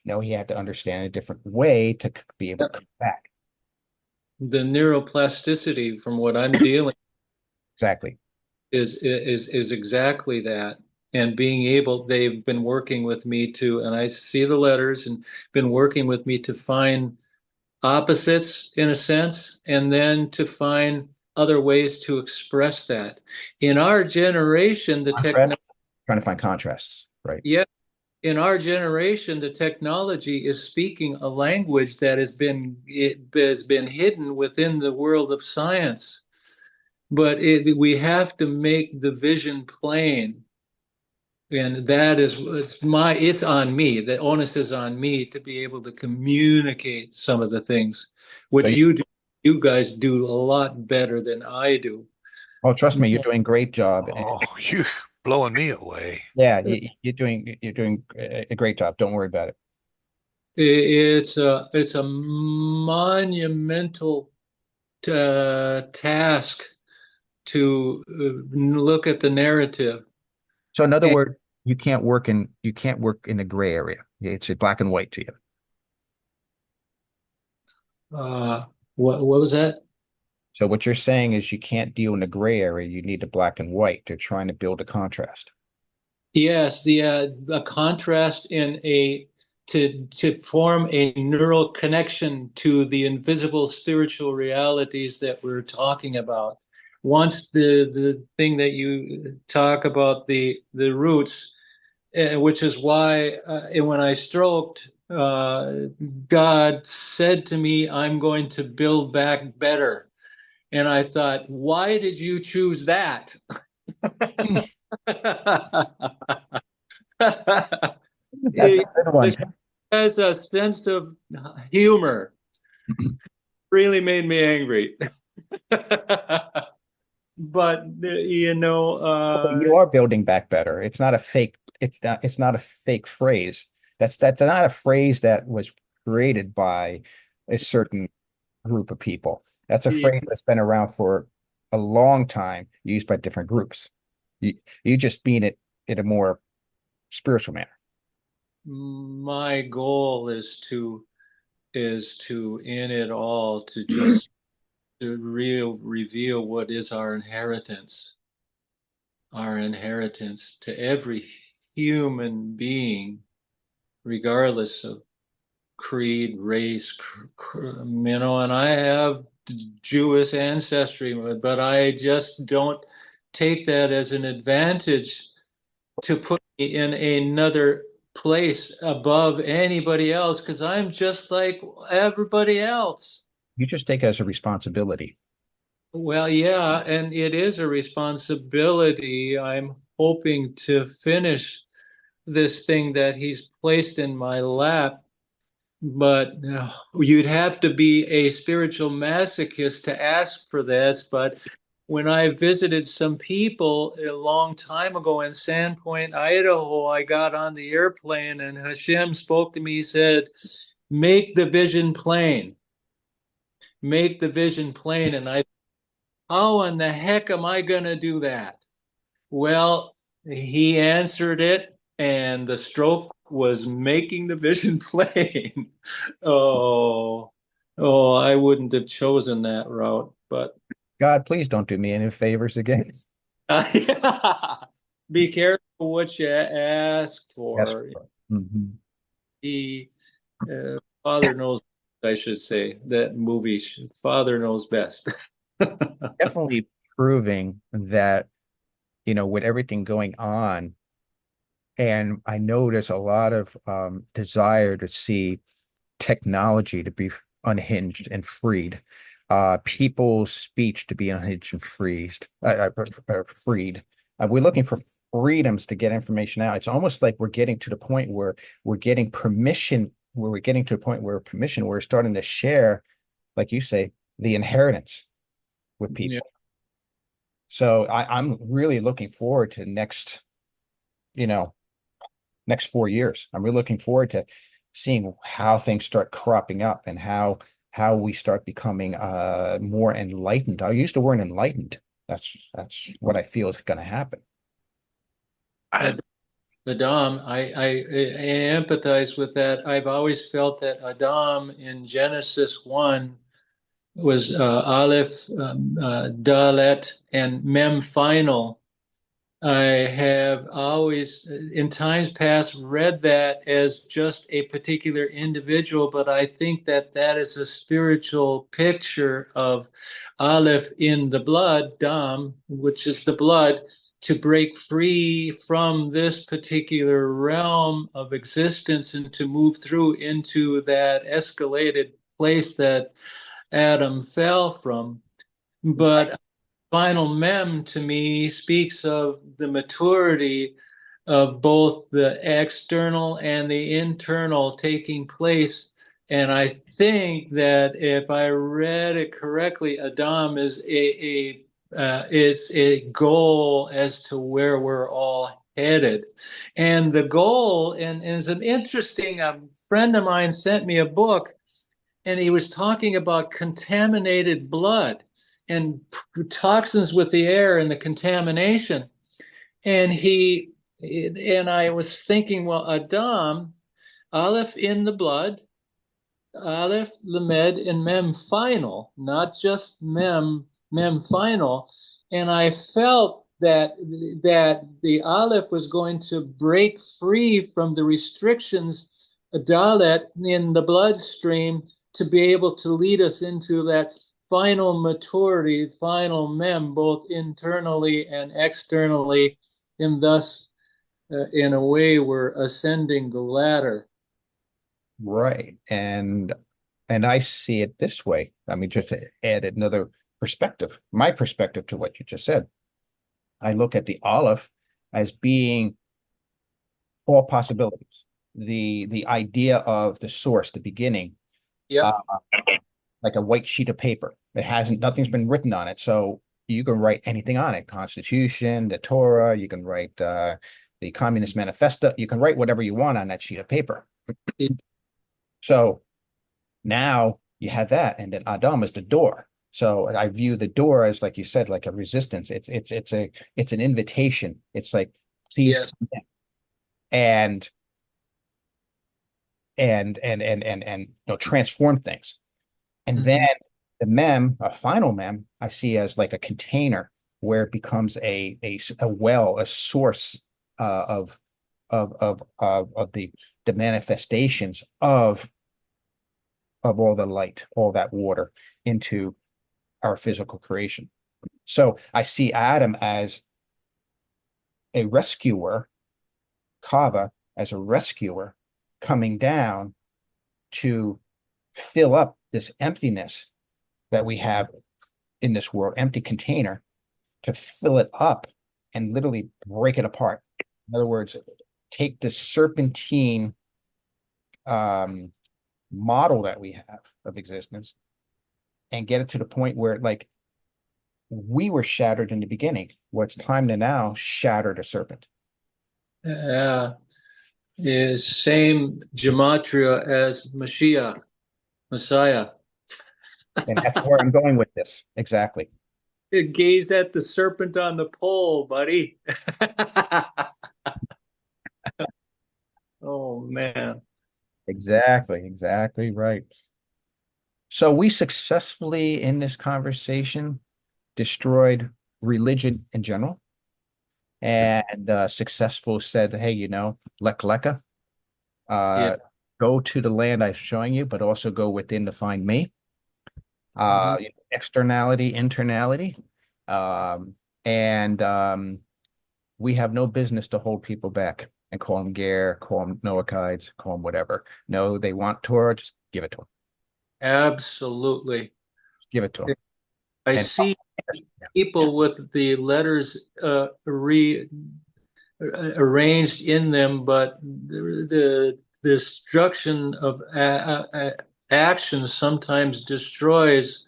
know, he had to understand a different way to be able to come back. The neuroplasticity from what I'm dealing Exactly. is exactly that. And being able, they've been working with me to, and I see the letters and been working with me to find opposites in a sense, and then to find other ways to express that. In our generation, the technology, Contrasts. Trying to find contrasts, right? yeah, in our generation, the technology is speaking a language that it has been hidden within the world of science. But we have to make the vision plain, and that is it's on me. The onus is on me to be able to communicate some of the things, So which you do. You guys do a lot better than I do. oh, trust me, you're doing a great job. Oh, you blowing me away. Yeah, you're doing a great job. Don't worry about it. It's a monumental task to look at the narrative. So in other And words, you can't work in the gray area. Yeah, it's a black and white to you. uh, what was that? So what you're saying is you can't deal in the gray area. You need the black and white. They're trying to build a contrast. Yes, the a contrast in a to form a neural connection to the invisible spiritual realities that we're talking about. Once the thing that you talk about the roots, which is why when I stroked, God said to me, "I'm going to build back better," and I thought, "Why did you choose that?" That's a He good one. has a sense of humor. Really made me angry. But But you are building back better. It's not a fake. It's not a fake phrase. That's not a phrase that was created by a certain group of people. That's a yeah, phrase that's been around for a long time, used by different groups. You just mean it in a more spiritual manner. my goal is to in it all to just to reveal what is our inheritance to every human being, regardless of creed, race, and I have Jewish ancestry, but I just don't take that as an advantage to put me in another place above anybody else because I'm just like everybody else. You just take it as a responsibility. Well, yeah, and it is a responsibility. I'm hoping to finish this thing that he's placed in my lap. But you'd have to be a spiritual masochist to ask for this. But when I visited some people a long time ago in Sandpoint, Idaho, I got on the airplane and Hashem spoke to me. He said, "Make the vision plain. Make the vision plain." And I, how in the heck am I going to do that? Well, he answered it, and the stroke was making the vision plain. Oh, oh, I wouldn't have chosen that route, but God, please don't do me any favors again. be careful what you ask Yes. for. Mhm. He, Father knows, I should say, that movie, Father knows best. Definitely proving that, with everything going on, and I know there's a lot of desire to see technology to be unhinged and freed, people's speech to be unhinged and freed. We're looking for freedoms to get information out. It's almost like we're getting to the point where we're getting to a point where we're starting to share, like you say, the inheritance with Yeah. people. So I'm really looking forward to you know, next 4 years. I'm really looking forward to seeing how things start cropping up and how we start becoming more enlightened. I use the word enlightened. That's what I feel is going to happen. I, Adam, I empathize with that. I've always felt that Adam in Genesis 1 was Aleph, Dalet, and Mem final. I have always, in times past, read that as just a particular individual, but I think that that is a spiritual picture of Aleph in the blood, Dam, which is the blood, to break free from this particular realm of existence and to move through into that escalated place that Adam fell from. But final mem to me speaks of the maturity of both the external and the internal taking place. And I think that if I read it correctly, Adam is it's a goal as to where we're all headed. And the goal, and is an interesting, a friend of mine sent me a book, and he was talking about contaminated blood and toxins with the air and the contamination. And I was thinking, well, Adam, Aleph in the blood, Aleph, Lamed, and Mem final, not just Mem final. And I felt that the Aleph was going to break free from the restrictions, Dalet in the bloodstream, to be able to lead us into that final maturity, final Mem, both internally and externally, and thus, in a way, we're ascending the ladder. Right. And I see it this way. I mean, just to add another perspective, my perspective to what you just said. I look at the olive as being all possibilities. The idea of the source, the beginning, Yep. uh, like a white sheet of paper. It hasn't, nothing's been written on it. So you can write anything on it. Constitution, the Torah, you can write the Communist Manifesto, you can write whatever you want on that sheet of paper. So now you have that, and then Adam is the door. So I view the door as, like you said, like a resistance. It's an invitation. It's like, please Yes. come in. And and transform things. And then Mm-hmm. the mem, a final mem, I see as like a container where it becomes a well, a source of the manifestations of all the light, all that water into our physical creation. So I see Adam as a rescuer, Kava as a rescuer coming down to fill up this emptiness that we have in this world, empty container, to fill it up and literally break it apart. In other words, take the serpentine model that we have of existence and get it to the point where, like, we were shattered in the beginning. Well, it's time to now shatter the serpent. Is same gematria as Mashiach, Messiah. And that's where I'm going with this. Exactly. It gazed at the serpent on the pole, buddy. Oh man. Exactly. Exactly right. So we successfully, in this conversation, destroyed religion in general, and successful said, hey, lek leka, Yeah. uh, go to the land I'm showing you, but also go within to find me. Mhm. Externality, internality, um, and we have no business to hold people back and call them Ger, call them Noachides, call them whatever. No, they want Torah, just give it to them. Absolutely. Give it to them. I And see people with the letters arranged in them, but the destruction of action sometimes destroys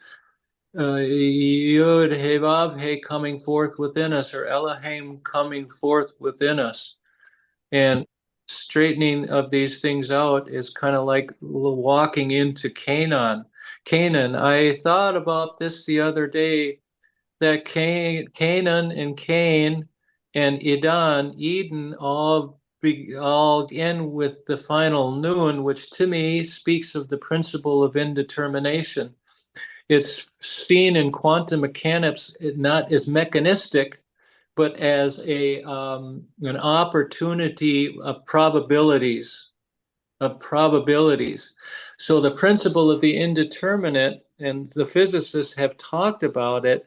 Yod He Vav He coming forth within us, or Elohim coming forth within us. And straightening of these things out is kind of like walking into Canaan. Canaan. I thought about this the other day, that Canaan and Cain and Eden all I'll end with the final noon, which to me speaks of the principle of indetermination. It's seen in quantum mechanics not as mechanistic, but as a an opportunity of probabilities. So the principle of the indeterminate, and the physicists have talked about it,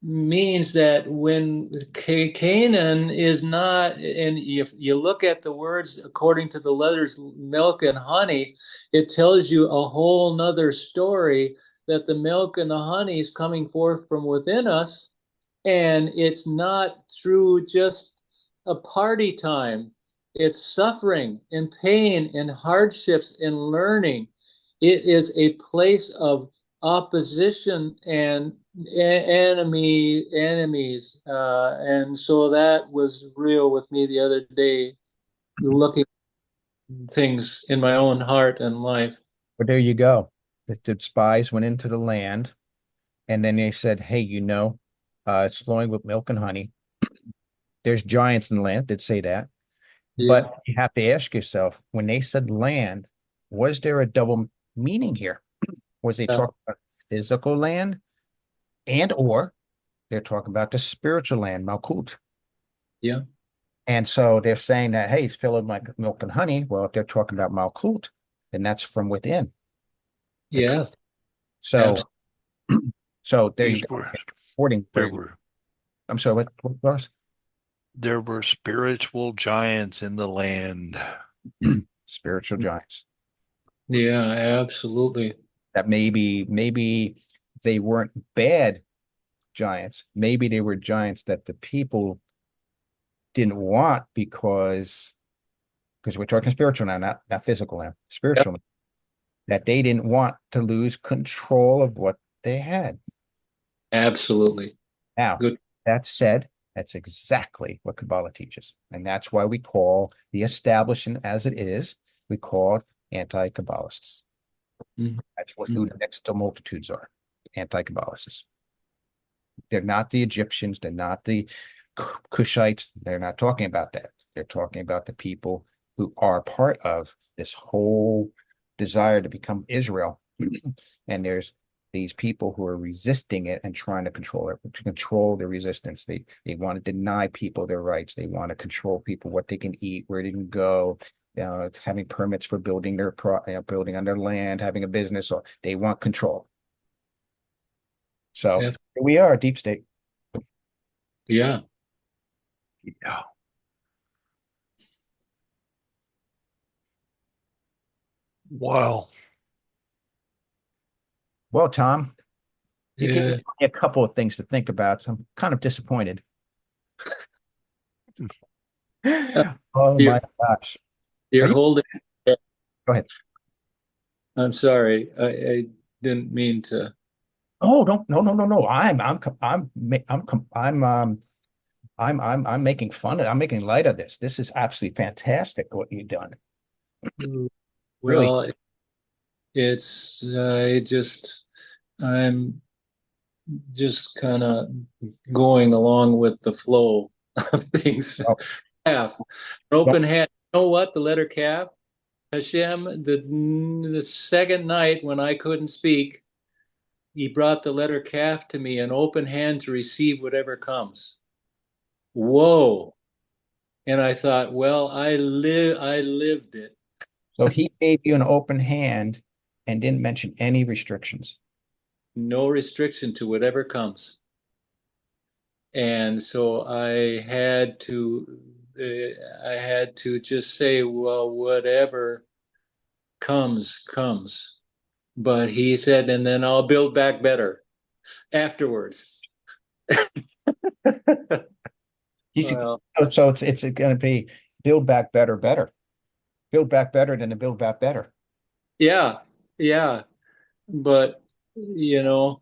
means that when Canaan is not, and if you look at the words according to the letters milk and honey, it tells you a whole nother story, that the milk and the honey is coming forth from within us, and it's not through just a party time. It's suffering and pain and hardships and learning. It is a place of opposition and enemies. And so that was real with me the other day, looking at things in my own heart and life. But there you go. The spies went into the land, and then they said, "Hey, it's flowing with milk and honey. There's giants in the land." Did say that, Yeah, but you have to ask yourself, when they said land, was there a double meaning here? Was they yeah, talking about physical land, and or they're talking about the spiritual land, Malkut? yeah, And so they're saying that, hey, it's filled with milk and honey. Well, if they're talking about Malkut, then that's from within. yeah, So, absolutely. so there you These go. were According, there were I'm sorry, what was there were spiritual giants in the land. spiritual giants? Yeah, absolutely. That maybe they weren't bad giants. Maybe they were giants that the people didn't want because we're talking spiritual now, not physical now, Yep, spiritual, that they didn't want to lose control of what they had. absolutely. Now, Good. that said, that's exactly what Kabbalah teaches. And that's why we call the establishment as it is, we call it anti-Kabbalists. Mhm. That's who the next to multitudes are, anti-Kabbalists. They're not the Egyptians, they're not the Cushites, they're not talking about that. They're talking about the people who are part of this whole desire to become Israel. And there's these people who are resisting it and trying to control it, to control the resistance. They want to deny people their rights. They want to control people, what they can eat, where they can go, having permits for building building on their land, having a business. So they want control. So Yeah, here we are, deep state. yeah, Yeah. Well, Well, Tom, you gave me yeah. a couple of things to think about. So I'm kind of disappointed. Uh, Oh You're my gosh. Are you're you? holding. Go ahead. I'm sorry. I didn't mean to. Oh, don't, no, no, no, no. I'm making fun of, I'm making light of this. This is absolutely fantastic what you've done. Really. Well, it's I'm just kind of going along with the flow of things. Oh, Calf, an don't, open hand. You know what? The letter calf. Hashem. The second night when I couldn't speak, he brought the letter calf to me, an open hand to receive whatever comes. Whoa. And I thought, well, I lived it. so he gave you an open hand and didn't mention any restrictions. No restriction to whatever comes. And so I had to just say, well, whatever comes. But he said, and then I'll build back better afterwards. You should, Well, so it's going to be build back better, better, build back better than to build back better. yeah, yeah. But you know,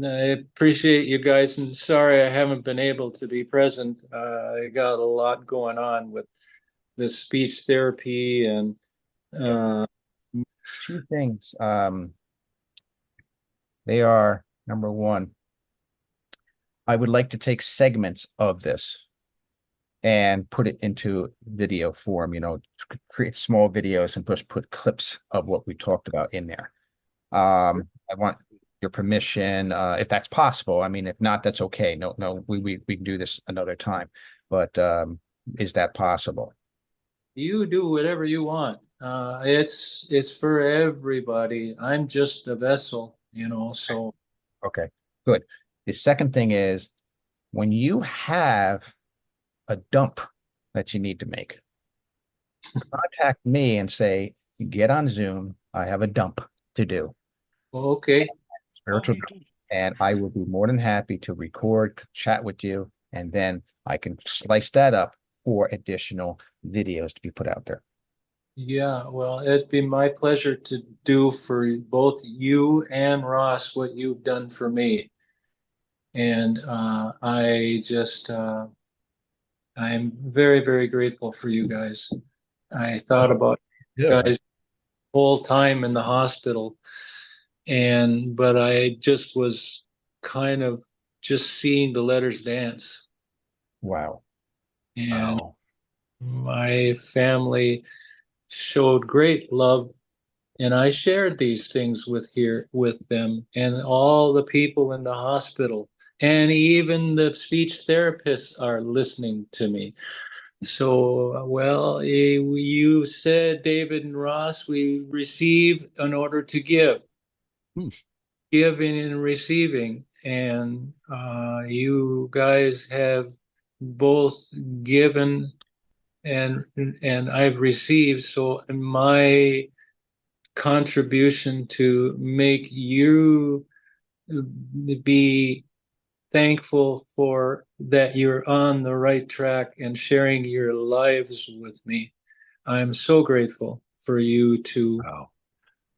I appreciate you guys, and sorry I haven't been able to be present. I got a lot going on with this speech therapy and Yes. uh, Two things. They are number one, I would like to take segments of this and put it into video form, create small videos and just put clips of what we talked about in there. I want your permission, if that's possible. I mean, if not, that's okay. No, no, we can do this another time. But is that possible? You do whatever you want. It's for everybody. I'm just a vessel, so Okay, good. The second thing is when you have a dump that you need to make, contact me and say, get on Zoom. I have a dump to do, okay. spiritual dump, and I will be more than happy to record, chat with you, and then I can slice that up for additional videos to be put out there. Yeah, well, it's been my pleasure to do for both you and Ross what you've done for me. And I'm very, very grateful for you guys. I thought about you Yeah. guys the whole time in the hospital, but I just was kind of just seeing the letters dance. Wow. And Wow. my family showed great love, and I shared these things with them and all the people in the hospital, and even the speech therapists are listening to me. So, well, you said, David and Ross, we receive in order to give, Hmm. giving and receiving. And you guys have both given and I've received. So my contribution to make you be thankful for that you're on the right track and sharing your lives with me. I'm so grateful for you to Wow.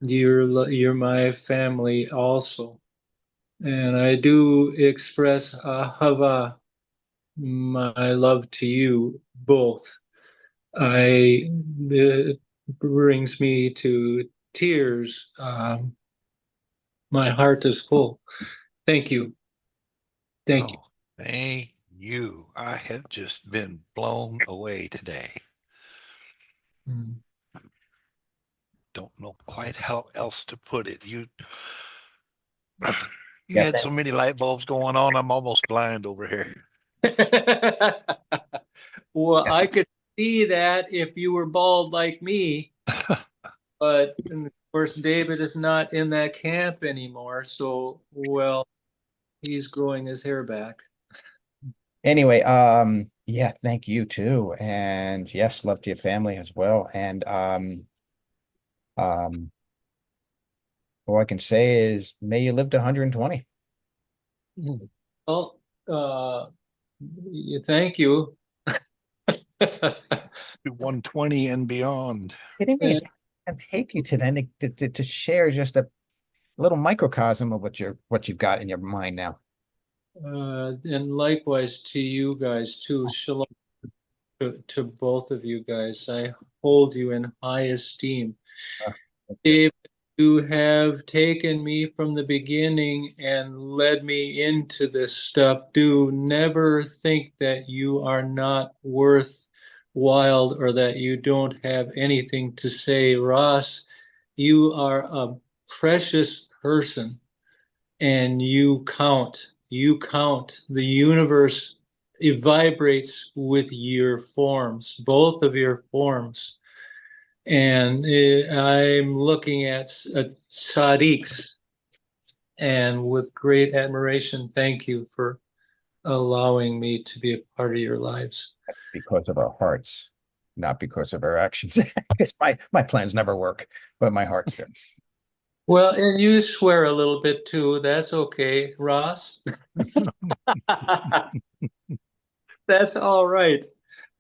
you're my family also. And I do express ahava, my love to you both. It brings me to tears. My heart is full. Thank you. Thank you. Oh, thank you. I have just been blown away today. Mm. Don't know quite how else to put it. You Yeah, had so many light bulbs going on. I'm almost blind over here. Well, I could see that if you were bald like me, but of course, David is not in that camp anymore. So, well, he's growing his hair back. anyway, yeah, thank you too. And yes, love to your family as well. And um, all I can say is may you live to 120. Well, thank you. 120 and beyond. Kidding me? And, It can take you to then to share just a little microcosm of what you've got in your mind now. and likewise to you guys too. Shalom to both of you guys. I hold you in high esteem. Uh, thank you. David, you have taken me from the beginning and led me into this stuff. Do never think that you are not worthwhile or that you don't have anything to say. Ross, you are a precious person and you count. You count. The universe, it vibrates with your forms, both of your forms. And I'm looking at Sadiq's, and with great admiration, thank you for allowing me to be a part of your lives. Because of our hearts, not because of our actions. Because my plans never work, but my heart's there. Well, and you swear a little bit too. That's okay, Ross. That's all right.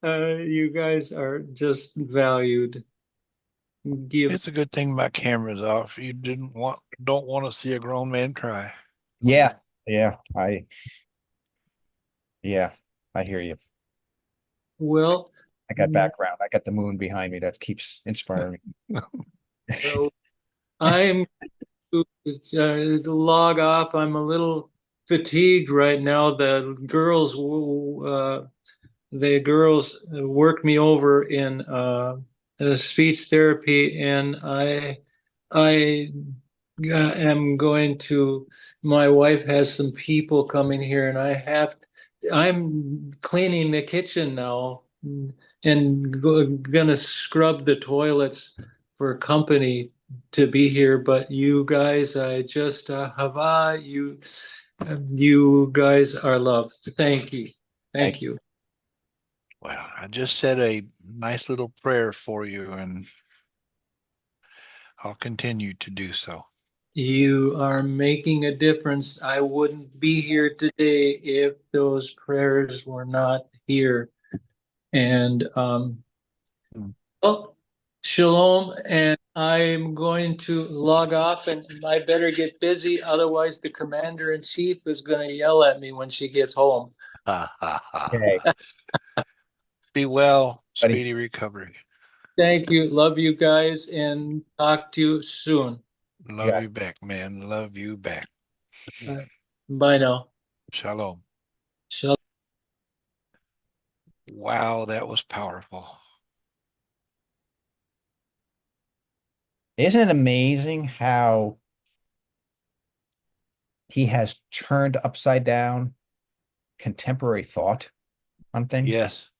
You guys are just valued. Give. It's a good thing my camera's off. You don't want to see a grown man cry. Yeah, yeah, yeah, I hear you. Well, I got background. I got the moon behind me that keeps inspiring me. well, I'm to log off. I'm a little fatigued right now. The girls the girls worked me over in speech therapy, and I am going to. My wife has some people coming here, and I'm cleaning the kitchen now, and gonna scrub the toilets for company to be here. But you guys, I just Hava, you guys are loved. Thank you. Thank Thank you. Well, I just said a nice little prayer for you, and I'll continue to do so. You are making a difference. I wouldn't be here today if those prayers were not here. And you. well, shalom. And I'm going to log off, and I better get busy. Otherwise, the commander in chief is going to yell at me when she gets home. Ha ha Okay, ha. Be well, buddy. speedy recovery. Thank you. Love you guys, and talk to you soon. You Love got you it. back, man. Love you back. Bye now. Shalom. Shalom. Wow, that was powerful. Isn't it amazing how he has turned upside down contemporary thought on things? Yes.